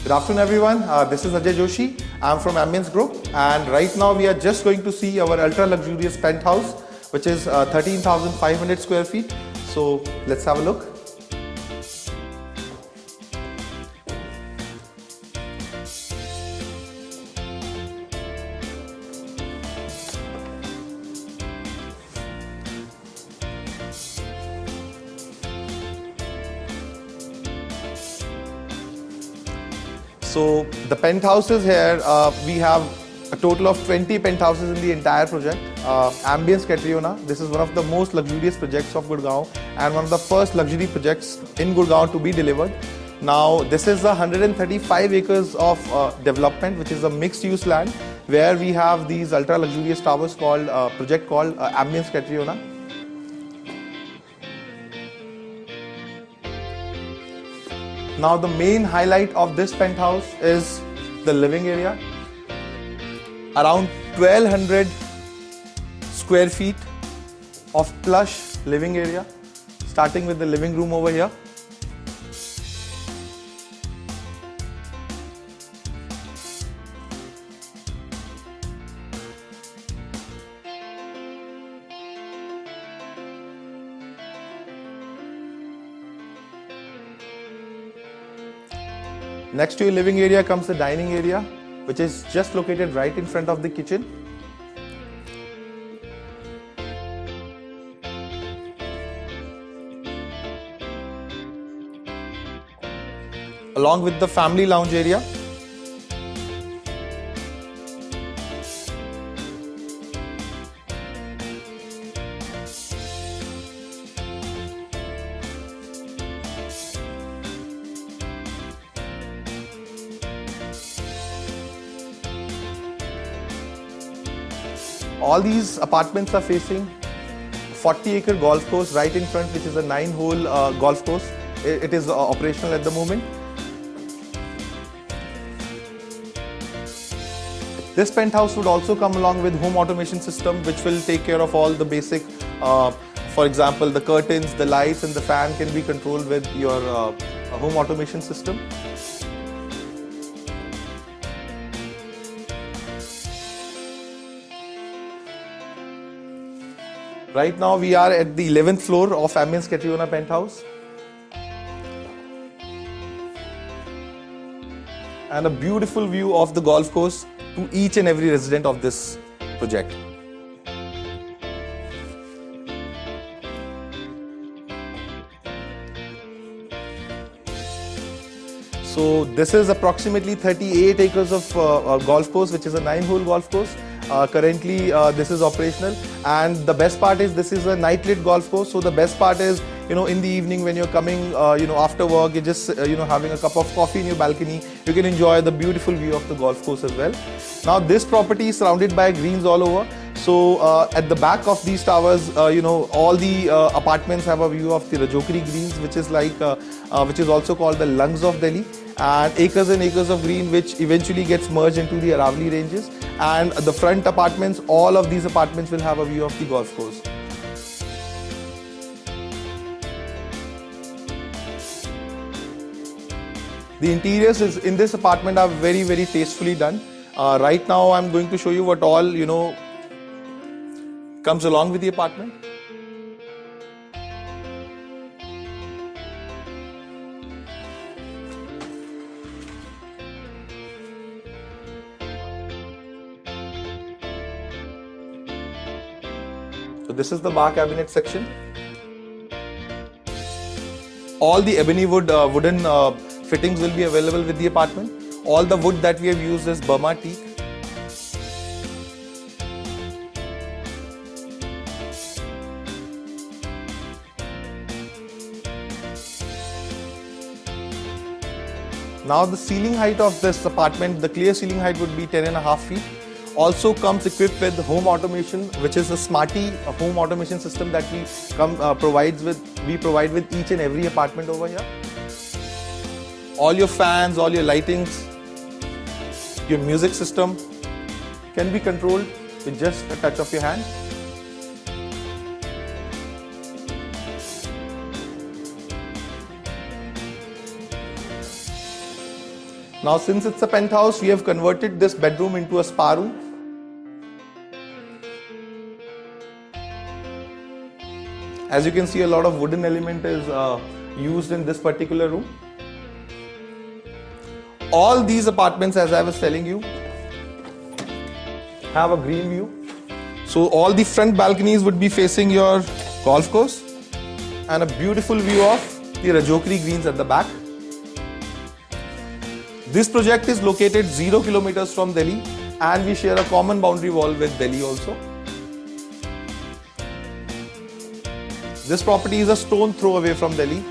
Good afternoon, everyone. This is Ajay Joshi. I'm from Ambience Group, and right now we are just going to see our ultra luxurious penthouse, which is 13,500 square feet. So let's have a look. So the penthouses here, we have a total of 20 penthouses in the entire project. Ambience Catriona, this is one of the most luxurious projects of Gurgaon and one of the first luxury projects in Gurgaon to be delivered. Now this is 135 acres of development, which is a mixed use land where we have these ultra luxurious towers called project called Ambience Catriona. Now the main highlight of this penthouse is the living area. Around 1200 square feet of plush living area, starting with the living room over here. Next to your living area comes the dining area, which is just located right in front of the kitchen. Along with the family lounge area. All these apartments are facing 40-acre golf course right in front, which is a 9-hole golf course. It is operational at the moment. This penthouse would also come along with home automation system, which will take care of all the basic, for example, the curtains, the lights and the fan can be controlled with your home automation system. Right now we are at the 11th floor of Ambience Catriona penthouse. And a beautiful view of the golf course to each and every resident of this project. So this is approximately 38 acres of golf course, which is a 9-hole golf course. Currently this is operational, and the best part is this is a night lit golf course. So the best part is, in the evening when you're coming, after work, you're just having a cup of coffee in your balcony, you can enjoy the beautiful view of the golf course as well. Now this property is surrounded by greens all over. So at the back of these towers, all the apartments have a view of the Rajokri greens, which is also called the lungs of Delhi, and acres of green, which eventually gets merged into the Aravali ranges. And the front apartments, all of these apartments will have a view of the golf course. The interiors in this apartment are very, very tastefully done. Right now I'm going to show you what all, comes along with the apartment. So this is the bar cabinet section. All the ebony wooden fittings will be available with the apartment. All the wood that we have used is Burma teak. Now the ceiling height of this apartment, the clear ceiling height would be 10.5 feet. Also comes equipped with home automation, which is a Smarty home automation system that we provide with each and every apartment over here. All your fans, all your lightings, your music system can be controlled with just a touch of your hand. Now, since it's a penthouse, we have converted this bedroom into a spa room. As you can see, a lot of wooden element is used in this particular room. All these apartments, as I was telling you, have a green view. So all the front balconies would be facing your golf course and a beautiful view of the Rajokri Greens at the back. This project is located 0 kilometers from Delhi and we share a common boundary wall with Delhi also. This property is a stone throw away from Delhi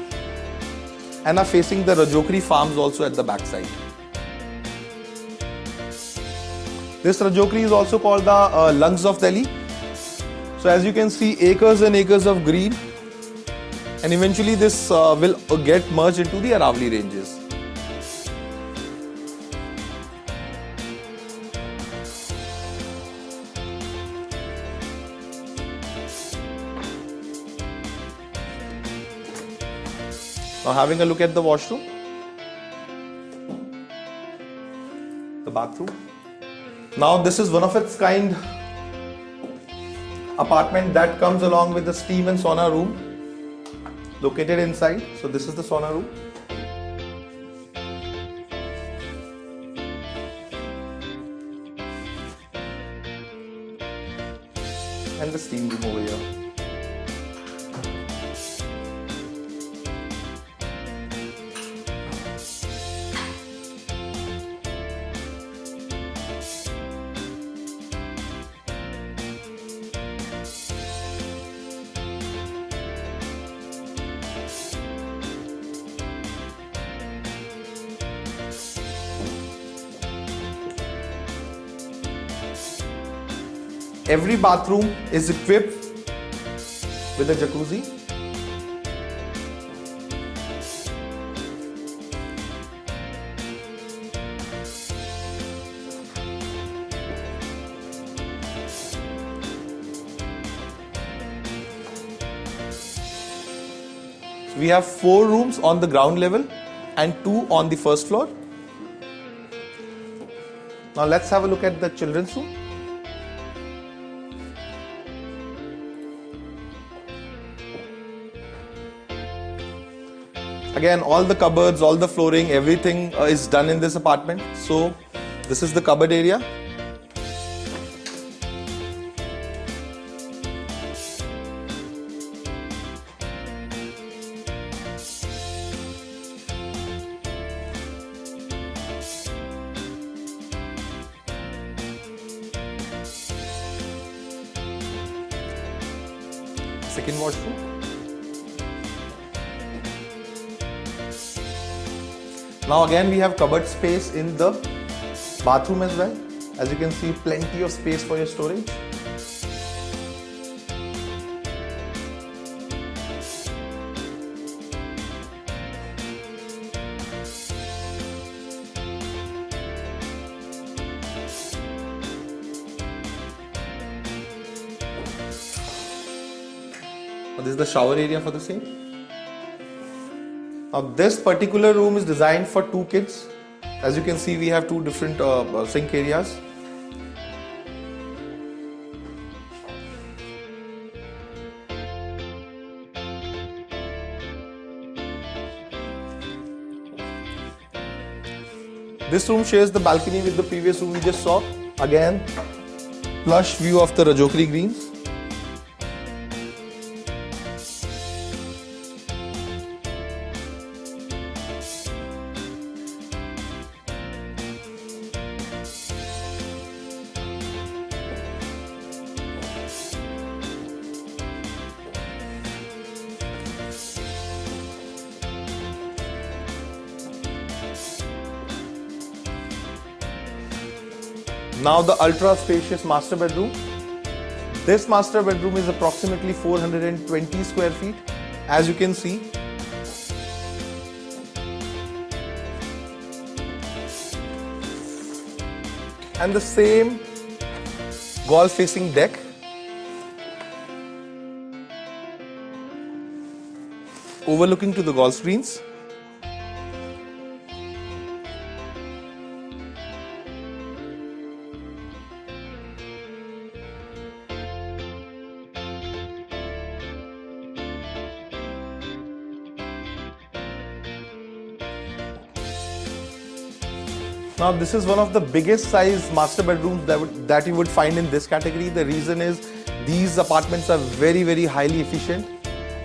and are facing the Rajokri farms also at the backside. This Rajokri is also called the lungs of Delhi. So as you can see, acres and acres of green, and eventually this will get merged into the Aravalli ranges. Now having a look at the washroom, the bathroom. Now this is one of its kind apartment that comes along with the steam and sauna room located inside. So this is the sauna room. And the steam room over here. Every bathroom is equipped with a jacuzzi. We have 4 rooms on the ground level and 2 on the first floor. Now let's have a look at the children's room. Again, all the cupboards, all the flooring, everything is done in this apartment. So this is the cupboard area. Second washroom. Now again we have cupboard space in the bathroom as well. As you can see, plenty of space for your storage. This is the shower area for the same. Now this particular room is designed for 2 kids. As you can see, we have 2 different sink areas. This room shares the balcony with the previous room we just saw. Again, plush view of the Rajokri Greens. Now the ultra spacious master bedroom. This master bedroom is approximately 420 square feet. As you can see, and the same golf facing deck. Overlooking to the golf greens. Now this is one of the biggest size master bedrooms that you would find in this category. The reason is these apartments are very highly efficient,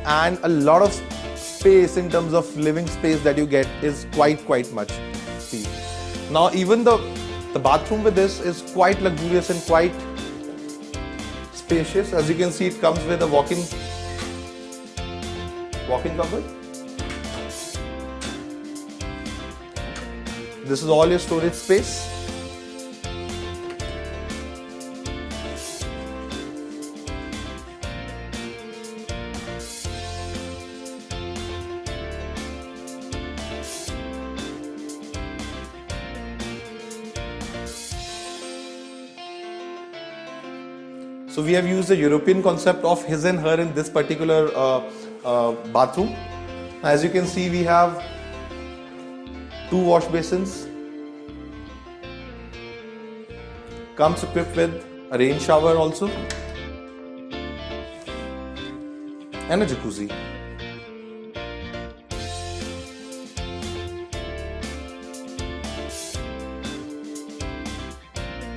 and a lot of space in terms of living space that you get is quite much. See, now even the bathroom with this is quite luxurious and quite spacious. As you can see, it comes with a walk-in cupboard. This is all your storage space. So we have used the European concept of his and her in this particular bathroom. As you can see, we have 2 wash basins. Comes equipped with a rain shower also and a jacuzzi.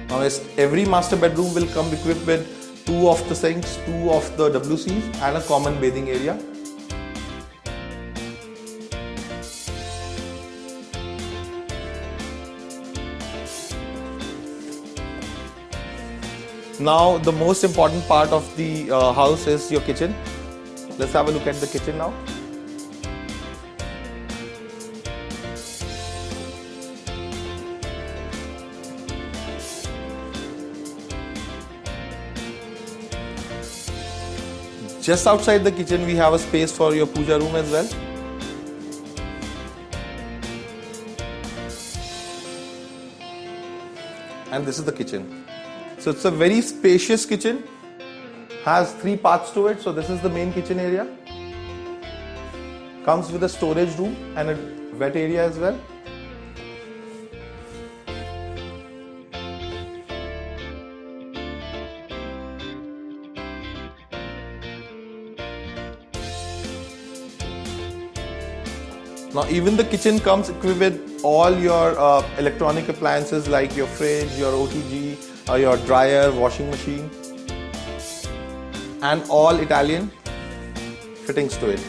Now every master bedroom will come equipped with 2 of the sinks, 2 of the WCs and a common bathing area. Now the most important part of the house is your kitchen. Let's have a look at the kitchen now. Just outside the kitchen we have a space for your puja room as well. And this is the kitchen. So it's a very spacious kitchen, has 3 parts to it. So this is the main kitchen area. Comes with a storage room and a wet area as well. Now even the kitchen comes equipped with all your electronic appliances like your fridge, your OTG, your dryer, washing machine, and all Italian fittings to it.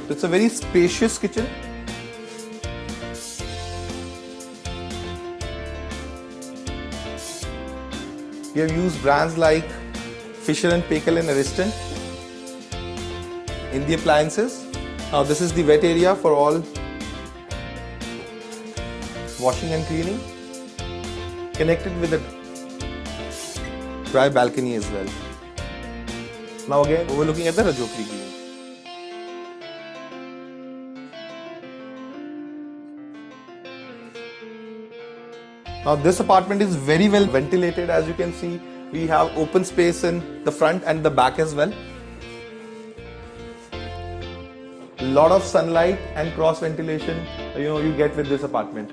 It's a very spacious kitchen. We have used brands like Fisher & Paykel and Ariston in the appliances. Now this is the wet area for all washing and cleaning, connected with a dry balcony as well. Now again overlooking at the Rajokri Green. Now this apartment is very well ventilated. As you can see, we have open space in the front and the back as well. Lot of sunlight and cross ventilation you get with this apartment.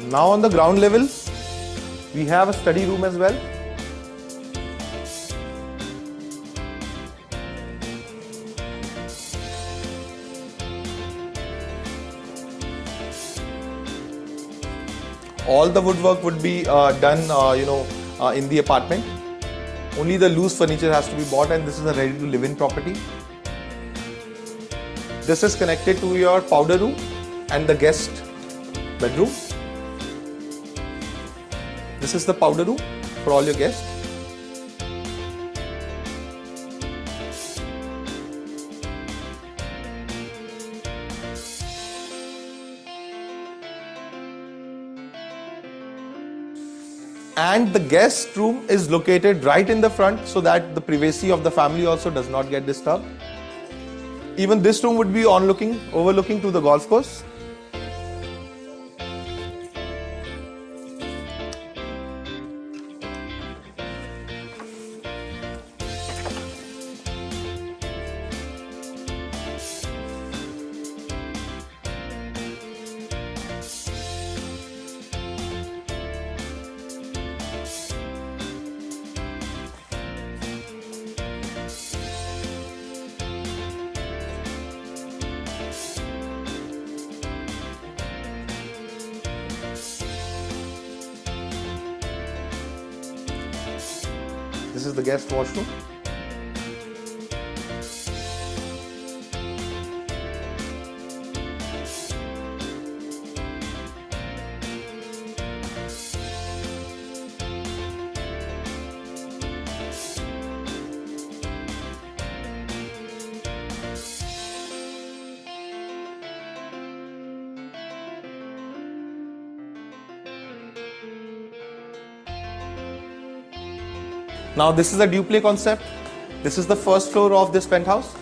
Now on the ground level we have a study room as well. All the woodwork would be done in the apartment. Only the loose furniture has to be bought, and this is a ready to live in property. This is connected to your powder room and the guest bedroom. This is the powder room for all your guests. And the guest room is located right in the front so that the privacy of the family also does not get disturbed. Even this room would be overlooking to the golf course. This is the guest washroom. Now this is a duplex concept. This is the first floor of this penthouse.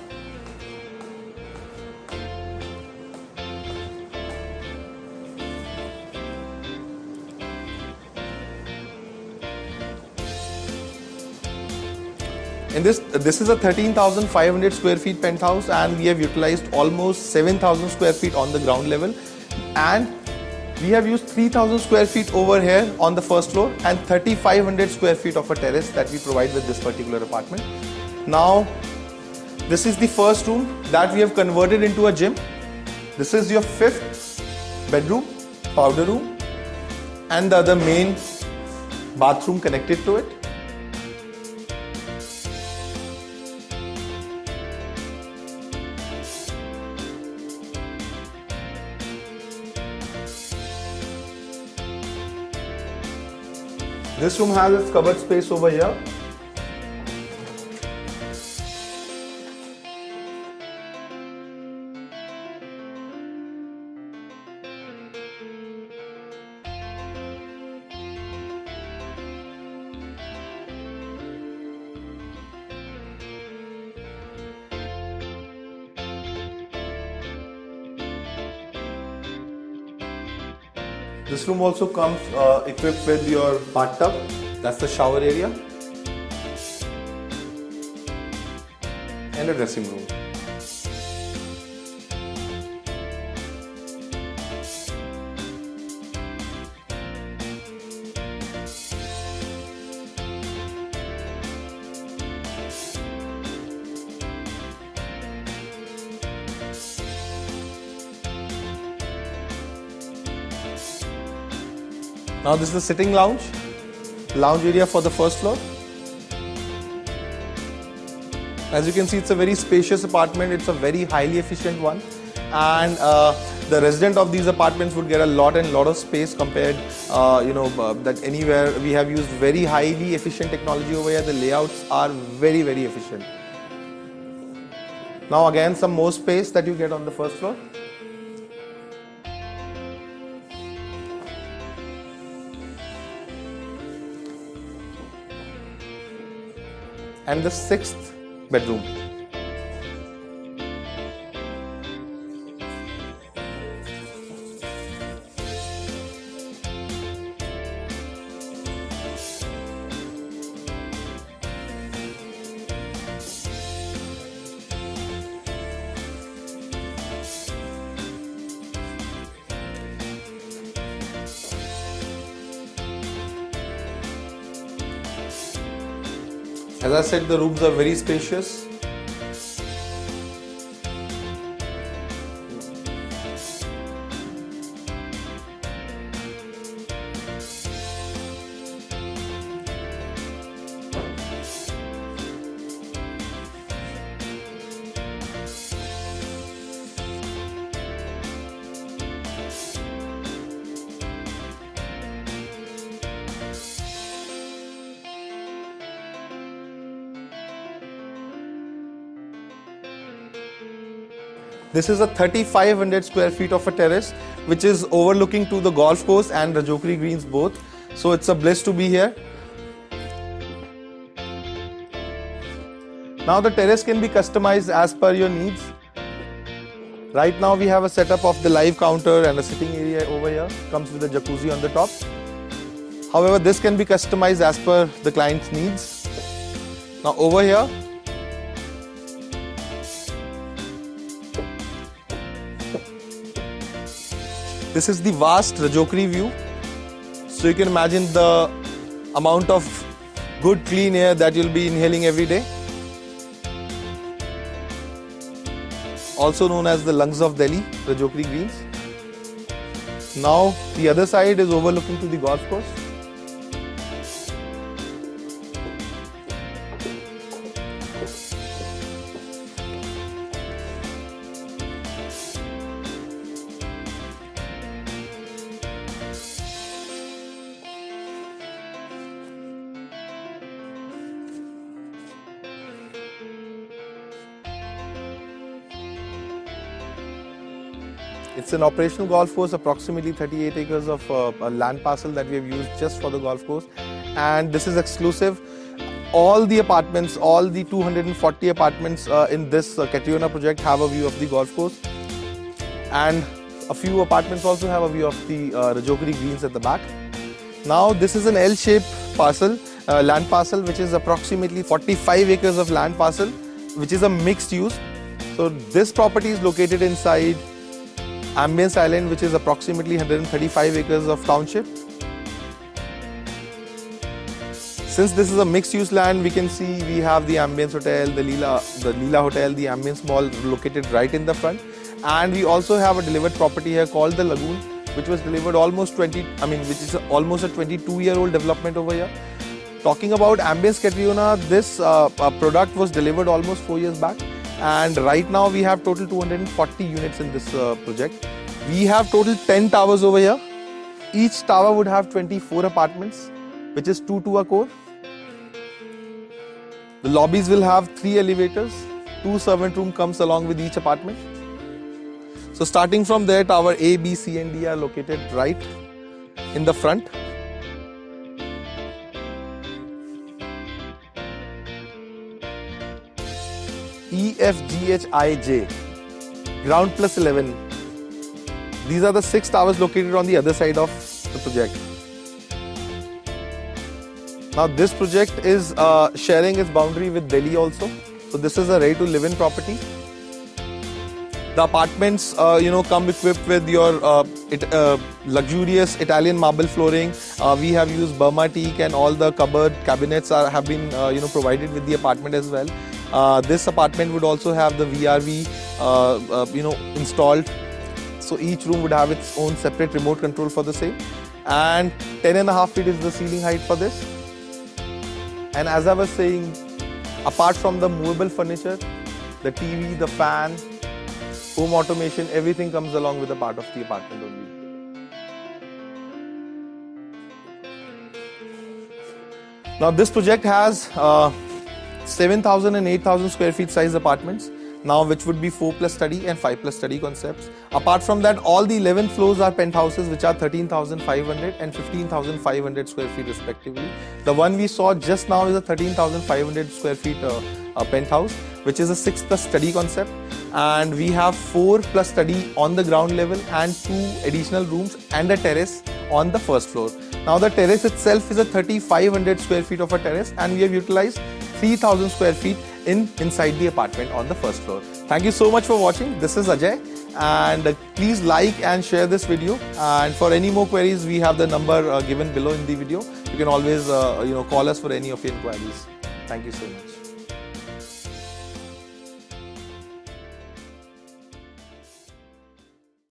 In this is a 13,500 square feet penthouse, and we have utilized almost 7,000 square feet on the ground level, and we have used 3,000 square feet over here on the first floor and 3,500 square feet of a terrace that we provide with this particular apartment. Now, this is the first room that we have converted into a gym. This is your 5th bedroom, powder room, and the other main bathroom connected to it. This room has its covered space over here. This room also comes equipped with your bathtub. That's the shower area. And a dressing room. Now this is the sitting lounge area for the first floor. As you can see, it's a very spacious apartment. It's a very highly efficient one, and the resident of these apartments would get a lot of space compared, that anywhere. We have used very highly efficient technology over here. The layouts are very efficient. Now again, some more space that you get on the first floor. And the 6th bedroom. As I said, the rooms are very spacious. This is a 3,500 square feet of a terrace, which is overlooking to the golf course and Rajokri Greens both. So it's a bliss to be here. Now the terrace can be customized as per your needs. Right now we have a setup of the live counter and a sitting area over here. Comes with a jacuzzi on the top. However, this can be customized as per the client's needs. Now over here, this is the vast Rajokri view. So you can imagine the amount of good clean air that you'll be inhaling every day. Also known as the lungs of Delhi, Rajokri Greens. Now the other side is overlooking to the golf course. It's an operational golf course, approximately 38 acres of a land parcel that we have used just for the golf course. And this is exclusive. All the apartments, all the 240 apartments in this Catriona project have a view of the golf course. And a few apartments also have a view of the Rajokri Greens at the back. Now this is an L-shaped parcel, land parcel, which is approximately 45 acres of land parcel, which is a mixed use. So this property is located inside Ambience Island, which is approximately 135 acres of township. Since this is a mixed-use land, we can see we have the Ambience Hotel, the Leela Hotel, the Ambience Mall located right in the front. And we also have a delivered property here called the Lagoon, which was delivered almost which is almost a 22-year-old development over here. Talking about Ambience Catriona, this product was delivered almost 4 years back. And right now we have total 240 units in this project. We have total 10 towers over here. Each tower would have 24 apartments, which is 2 to a core. The lobbies will have 3 elevators. 2 servant room comes along with each apartment. So starting from there, tower A, B, C and D are located right in the front. E, F, G, H, I, J, ground plus 11. These are the 6 towers located on the other side of the project. Now this project is sharing its boundary with Delhi also. So this is a ready to live in property. The apartments come equipped with your luxurious Italian marble flooring. We have used Burma teak, and all the cupboard cabinets have been provided with the apartment as well. This apartment would also have the VRV installed. So each room would have its own separate remote control for the same. And 10.5 feet is the ceiling height for this. And as I was saying, apart from the movable furniture, the TV, the fan, home automation, everything comes along with a part of the apartment only. Now this project has 7,000 and 8,000 square feet size apartments, now which would be 4 plus study and 5 plus study concepts. Apart from that, all the 11 floors are penthouses, which are 13,500 and 15,500 square feet respectively. The one we saw just now is a 13,500 square feet penthouse, which is a 6 plus study concept. And we have 4 plus study on the ground level and 2 additional rooms and a terrace on the first floor. Now the terrace itself is a 3,500 square feet of a terrace, and we have utilized 3,000 square feet inside the apartment on the first floor. Thank you so much for watching. This is Ajay, and please like and share this video. And for any more queries, we have the number given below in the video. You can always call us for any of your inquiries. Thank you so much.